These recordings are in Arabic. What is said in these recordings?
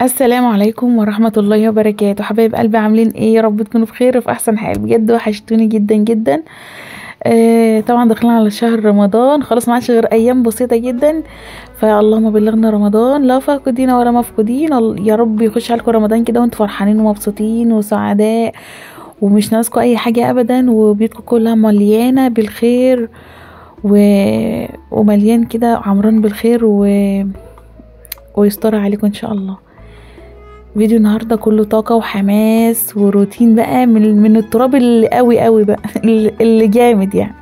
السلام عليكم ورحمة الله وبركاته. حبايب قلبي، عاملين ايه؟ يا رب تكونوا بخير وفي احسن حال. بجد وحشتوني جدا جدا. طبعا داخلين على شهر رمضان، خلاص ما عادش غير ايام بسيطة جدا. فاللهم بلغنا رمضان لا فاقدين ولا مفقودين. يا رب يخش عليكم رمضان كده وانتم فرحانين ومبسوطين وسعداء، ومش ناقصكم اي حاجة ابدا، وبيوتكم كلها مليانة بالخير و... ومليان كده عمران بالخير ويستر عليكم ان شاء الله. فيديو النهارده كله طاقه وحماس وروتين بقى من التراب اللي قوي قوي بقى اللي جامد يعني.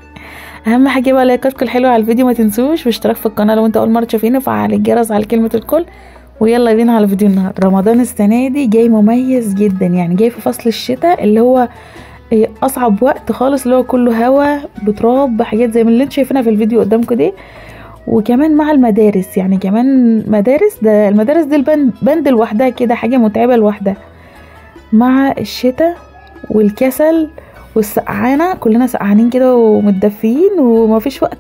اهم حاجه بقى لايكاتكم الحلوه على الفيديو، ما تنسوش، واشتراك في القناه لو انت اول مره تشوفيني، وفعل الجرس على كلمه الكل. ويلا بينا على فيديو النهارده. رمضان السنه دي جاي مميز جدا، يعني جاي في فصل الشتاء اللي هو اصعب وقت خالص، اللي هو كله هوا بتراب بحاجات زي من اللي انت شايفينها في الفيديو قدامكم دي. وكمان مع المدارس، يعني كمان مدارس، ده المدارس دي البند لوحدها كده حاجة متعبة لوحدها، مع الشتاء والكسل والسقعانة. كلنا سقعانين كده ومتدفيين ومفيش وقت،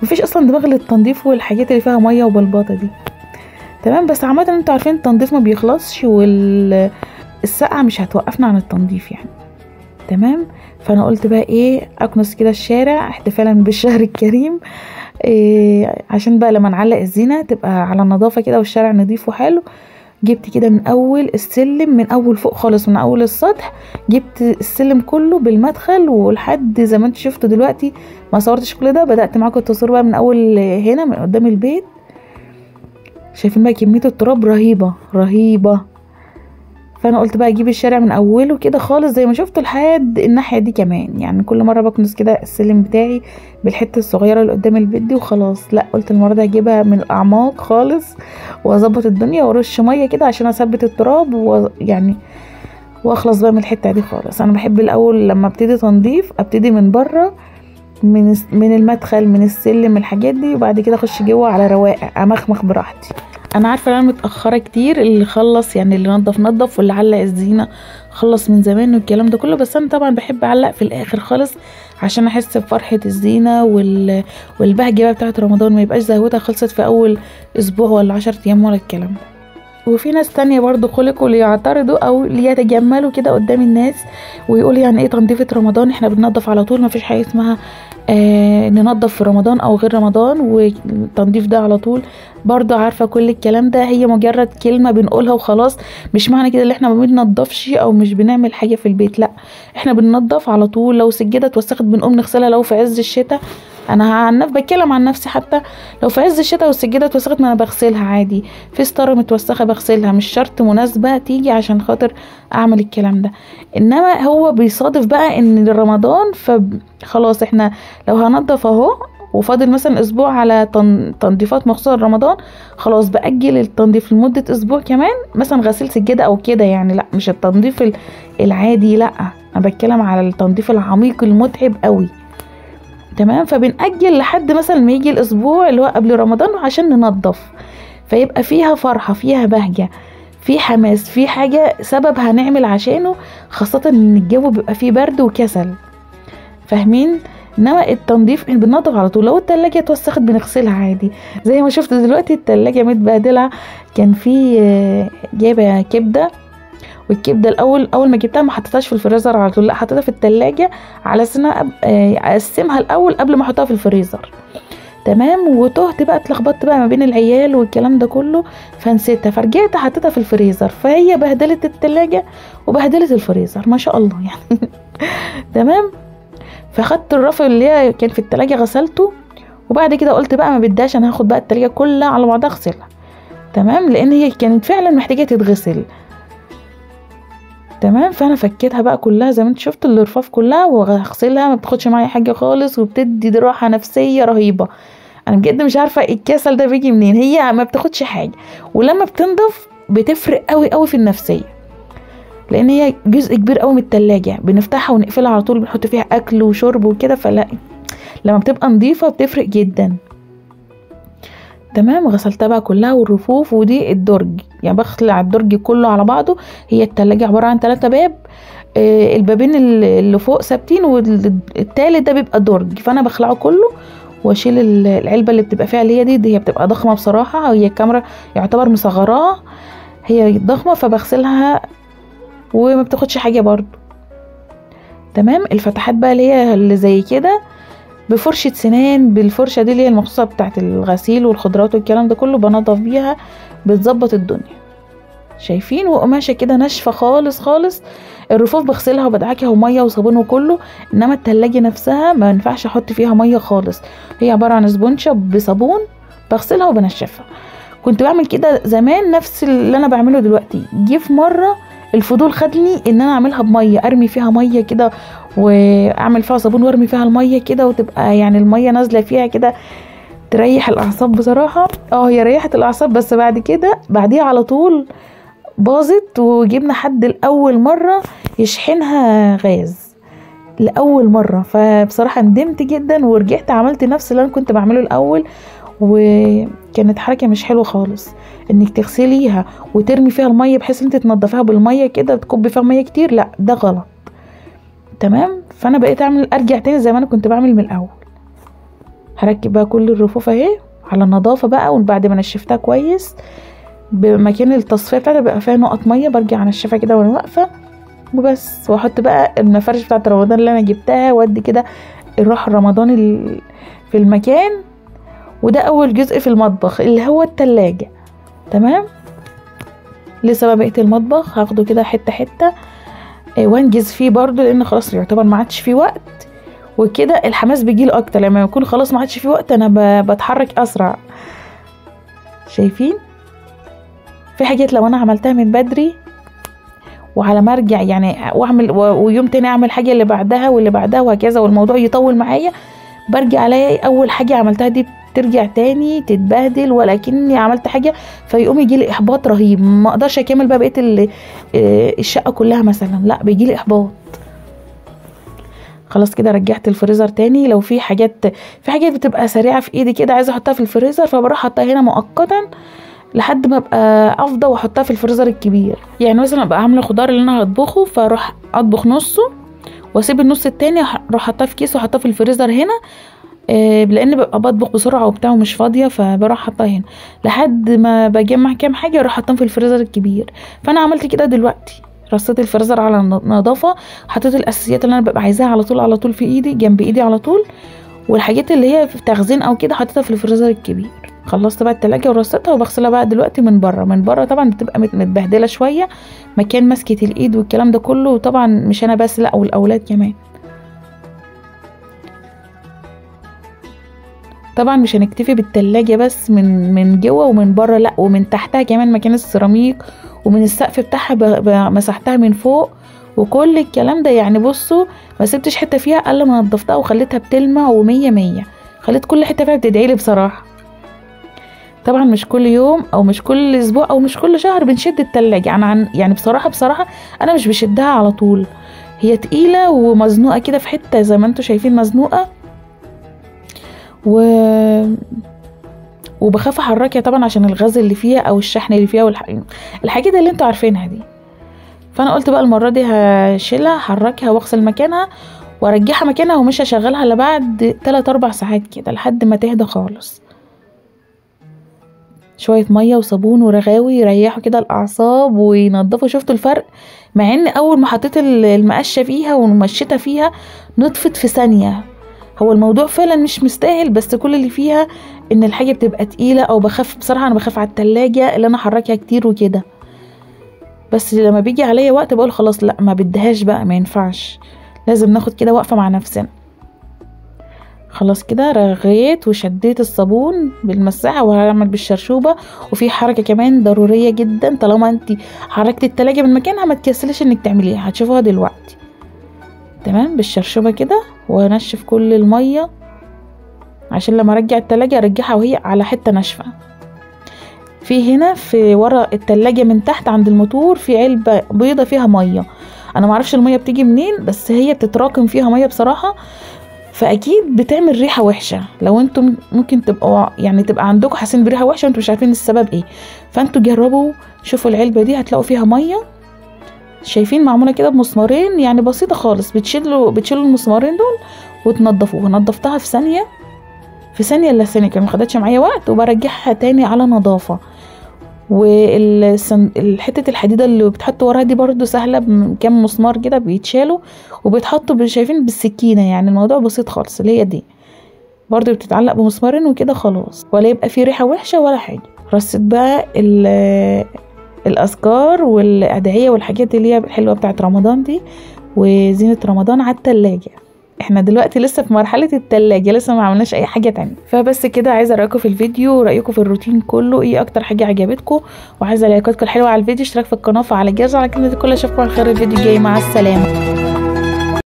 مفيش اصلا دماغ للتنظيف والحاجات اللي فيها مية وبلبطة دي. تمام، بس عامة انتوا عارفين التنظيف ما بيخلصش، والسقعة مش هتوقفنا عن التنظيف يعني. تمام، فانا قلت بقى ايه، اكنس كده الشارع احتفالا بالشهر الكريم، عشان بقى لما نعلق الزينة تبقى على النظافة كده والشارع نظيف وحلو. جبت كده من اول السلم، من اول فوق خالص، من اول السطح، جبت السلم كله بالمدخل ولحد زي ما انتوا شفتوا دلوقتي. ما صورتش كل ده، بدأت معاكم التصوير بقى من اول هنا من قدام البيت. شايفين بقى كمية التراب رهيبة رهيبة. فانا قلت بقى اجيب الشارع من اوله كده خالص زي ما شفتوا لحد الناحيه دي كمان، يعني كل مره بكنس كده السلم بتاعي بالحته الصغيره اللي قدام البيت دي وخلاص. لا، قلت المره دي هجيبها من الاعماق خالص واظبط الدنيا وارش ميه كده عشان اثبت التراب، ويعني واخلص بقى من الحته دي خالص. انا بحب الاول لما ابتدي تنظيف ابتدي من بره، من المدخل، من السلم، الحاجات دي، وبعد كده اخش جوه على رواقه امخمخ براحتي. انا عارفه ان انا متاخره كتير، اللي خلص يعني اللي نضف واللي علق الزينه خلص من زمان والكلام ده كله، بس انا طبعا بحب اعلق في الاخر خالص عشان احس بفرحه الزينه والبهجه بقى بتاعه رمضان، ما يبقاش زهوتها خلصت في اول اسبوع ولا 10 ايام ولا الكلام ده. وفي ناس تانية برضو خلقوا ليعترضوا او ليتجملوا كده قدام الناس ويقول يعني ايه تنظيفة رمضان، احنا بننظف على طول، ما فيش حاجة اسمها ننظف في رمضان او غير رمضان، والتنظيف ده على طول. برضو عارفة كل الكلام ده هي مجرد كلمة بنقولها وخلاص، مش معنى كده اللي احنا ما بننظفش او مش بنعمل حاجة في البيت، لا، احنا بننظف على طول. لو سجادة اتوسخت بنقوم نغسلها، لو في عز الشتاء، انا بتكلم عن نفسي، حتى لو في عز الشتاء والسجاده اتوسخت ما انا بغسلها عادي. في ستاره متوسخه بغسلها، مش شرط مناسبه تيجي عشان خاطر اعمل الكلام ده. انما هو بيصادف بقى ان رمضان، فخلاص احنا لو هنضف اهو وفاضل مثلا اسبوع على تنظيفات مخصوصه لرمضان، خلاص باجل التنظيف لمده اسبوع كمان، مثلا غسيل سجاده او كده يعني. لا، مش التنظيف العادي، لا، انا بتكلم على التنظيف العميق المتعب قوي. تمام، فبنأجل لحد مثلا ما يجي الاسبوع اللي هو قبل رمضان عشان ننظف، فيبقى فيها فرحة، فيها بهجة، في حماس، في حاجة سبب هنعمل عشانه، خاصة ان الجو بيبقى فيه برد وكسل، فاهمين؟ انما التنظيف بننظف على طول. لو التلاجة اتوسخت بنغسلها عادي، زي ما شفت دلوقتي التلاجة متبهدلة. كان في جايبة كبدة، والكبده اول ما جبتها ما حطيتهاش في الفريزر على طول، لا، حطيتها في التلاجة على سنة اقسمها الاول قبل ما احطها في الفريزر. تمام، وتهت بقى، اتلخبطت بقى ما بين العيال والكلام ده كله فنسيتها، فرجعت حطيتها في الفريزر، فهي بهدلت التلاجة وبهدلت الفريزر ما شاء الله يعني. تمام، فاخدت الرف اللي هي كان في التلاجة غسلته، وبعد كده قلت بقى ما بداش، انا هاخد بقى التلاجة كلها على بعضها اغسلها. تمام، لان هي كانت فعلا محتاجة تتغسل. تمام، فانا فكيتها بقى كلها زي ما انت شفت، الرفاف كلها، وهغسلها ما بتاخدش معايا حاجه خالص، وبتدي راحه نفسيه رهيبه. انا بجد مش عارفه الكسل ده بيجي منين، هي ما بتاخدش حاجه، ولما بتنضف بتفرق قوي قوي في النفسيه، لان هي جزء كبير قوي من التلاجة، بنفتحها ونقفلها على طول، بنحط فيها اكل وشرب وكده، فلا، لما بتبقى نظيفه بتفرق جدا. تمام، غسلتها بقى كلها، والرفوف، ودي الدرج، يعني بخلع الدرج كله على بعضه. هي التلاجة عبارة عن 3 باب، البابين اللي فوق ثابتين، والتالت ده بيبقى درج، فانا بخلعه كله واشيل العلبة اللي بتبقى فيها، اللي هي دي هي بتبقى ضخمة بصراحة، هي الكاميرا يعتبر مصغراها، هي ضخمة فبغسلها وما بتاخدش حاجة برضو. تمام. الفتحات بقى اللي هي اللي زي كده بفرشة سنان، بالفرشة دي اللي هي المخصوصة بتاعت الغسيل والخضروات والكلام ده كله، بنضف بيها، بتظبط الدنيا. شايفين؟ وقماشة كده ناشفة خالص خالص. الرفوف بغسلها وبدعكها ومية وصابون وكله، انما التلاجة نفسها ما ينفعش احط فيها مية خالص، هي عبارة عن سبونشة بصابون بغسلها وبنشفها. كنت بعمل كده زمان نفس اللي انا بعمله دلوقتي. جه في مرة الفضول خدني ان انا اعملها بمية، ارمي فيها مية كده واعمل فيها صابون وارمي فيها المية كده، وتبقى يعني المية نازلة فيها كده، تريح الاعصاب بصراحة. هي ريحت الاعصاب، بس بعد كده بعديها على طول باظت، وجبنا حد لأول مرة يشحنها غاز لأول مرة. فبصراحة ندمت جدا ورجعت عملت نفس اللي انا كنت بعمله الأول، وكانت حركة مش حلوة خالص انك تغسليها وترمي فيها المية بحيث انت تنضفيها بالمية كده تكب فيها مية كتير، لا ده غلط. تمام. فانا بقيت ارجع تاني زي ما انا كنت بعمل من الاول. هركب بقى كل الرفوف اهي على النظافة بقى، وبعد ما نشفتها كويس بمكان التصفية بتاعتها بقى فيها نقط مية، برجع انشفها كده وانا واقفة وبس. واحط بقى المفارش بتاعت رمضان اللي انا جبتها، وادي كده الروح رمضان في المكان. وده اول جزء في المطبخ اللي هو التلاجة. تمام. لسه بقى بقية المطبخ هاخده كده حتة حتة وانجز فيه برضو، لان خلاص يعتبر ما عادش فيه وقت، وكده الحماس بيجيلي اكتر لما يكون خلاص ما عادش فيه وقت، انا بتحرك اسرع. شايفين؟ في حاجات لو انا عملتها من بدري وعلى ما ارجع يعني واعمل ويوم تاني اعمل حاجه اللي بعدها واللي بعدها وهكذا، والموضوع يطول معايا، برجع الاقي اول حاجه عملتها دي ترجع تاني تتبهدل ولكني عملت حاجه، فيقوم يجي لي احباط رهيب، ما اقدرش اكمل بقى بقيه الشقه كلها مثلا، لا بيجي لي احباط. خلاص كده رجعت الفريزر تاني. لو في حاجات بتبقى سريعه في ايدي كده عايزه احطها في الفريزر، فبروح احطها هنا مؤقتا لحد ما ابقى افضى واحطها في الفريزر الكبير. يعني مثلا ابقى عامله خضار اللي انا هطبخه، فاروح اطبخ نصه واسيب النص التاني اروح احطها في كيس واحطها في الفريزر هنا، لان ببقى بطبخ بسرعه وبتاع ومش فاضيه، فبروح احطها هنا لحد ما بجمع كام حاجه اروح احطهم في الفريزر الكبير. فانا عملت كده دلوقتي، رصيت الفريزر على النظافه، حطيت الاساسيات اللي انا ببقى عايزاها على طول في ايدي جنب ايدي على طول، والحاجات اللي هي في تخزين او كده حطيتها في الفريزر الكبير. خلصت بقى التلاجة ورصيتها وبغسلها بقى دلوقتي من بره طبعا بتبقى متبهدله شويه، مكان مسكه الايد والكلام ده كله، وطبعا مش انا بس لا والاولاد كمان. طبعا مش هنكتفي بالتلاجة بس من جوه ومن بره، لا ومن تحتها كمان مكان السيراميك، ومن السقف بتاعها مسحتها من فوق وكل الكلام ده. يعني بصوا ما سبتش حته فيها الا ما نضفتها وخليتها بتلمع ومية مية، خليت كل حته فيها بتدعيلي بصراحه. طبعا مش كل يوم او مش كل اسبوع او مش كل شهر بنشد التلاجة، يعني بصراحه انا مش بشدها على طول، هي تقيله ومزنوقه كده في حته زي ما انتوا شايفين مزنوقه، وبخاف احركها طبعا عشان الغاز اللي فيها او الشحن اللي فيها الحاجات اللي انتوا عارفينها دي. فانا قلت بقى المره دي هشيلها احركها واغسل مكانها وارجعها مكانها، ومش هشغلها الا بعد 3-4 ساعات كده لحد ما تهدى خالص. شويه ميه وصابون ورغاوي يريحوا كده الاعصاب وينضفوا. شفتوا الفرق؟ مع ان اول ما حطيت المقشه فيها ومشيتها فيها نطفت في ثانيه. هو الموضوع فعلا مش مستاهل، بس كل اللي فيها ان الحاجه بتبقى تقيله، او بصراحه انا بخاف على التلاجة اللي انا احركها كتير وكده، بس لما بيجي عليا وقت بقول خلاص لا ما بدهاش بقى، ما ينفعش، لازم ناخد كده وقفه مع نفسنا. خلاص كده رغيت وشديت الصابون بالمساحه وهعمل بالشرشوبه. وفي حركه كمان ضروريه جدا، طالما انت حركت التلاجة من مكانها ما تكسليش انك تعمليها، هتشوفوها دلوقتي. تمام. بالشرشوبه كده وهنشف كل الميه عشان لما ارجع التلاجة ارجعها وهي على حته ناشفه. في هنا في ورا التلاجة من تحت عند الموتور في علبه بيضه فيها ميه، انا معرفش الميه بتيجي منين، بس هي بتتراكم فيها ميه بصراحه، فاكيد بتعمل ريحه وحشه. لو انتم ممكن تبقى عندكم حاسين بريحه وحشه وانتم مش عارفين السبب ايه، فانتوا جربوا شوفوا العلبه دي هتلاقوا فيها ميه. شايفين معموله كده بمسمارين، يعني بسيطه خالص، بتشيلوا المسمارين دول وتنضفوها. نضفتها في ثانيه الا ثانيه، كان ما خدتش معايا وقت، وبرجعها تاني على نظافه. والحته الحديده اللي بتحط وراها دي برضو سهله، بكام مسمار كده بيتشالوا وبيتحطوا شايفين بالسكينه، يعني الموضوع بسيط خالص. اللي هي دي برضو بتتعلق بمسمارين وكده خلاص، ولا يبقى في ريحه وحشه ولا حاجه. رصيت بقى الاذكار والادعيه والحاجات اللي هي الحلوه بتاعت رمضان دي وزينه رمضان على التلاجة. احنا دلوقتي لسه في مرحله التلاجة، لسه ما عملناش اي حاجه تانية. فبس كده، عايزه رايكم في الفيديو ورايكم في الروتين كله، ايه اكتر حاجه عجبتكم، وعايزه لايكاتكم الحلوه على الفيديو، اشتراك في القناه، وعلى الجرس، على كلمه كل. اشوفكم على خير الفيديو الجاي، مع السلامه.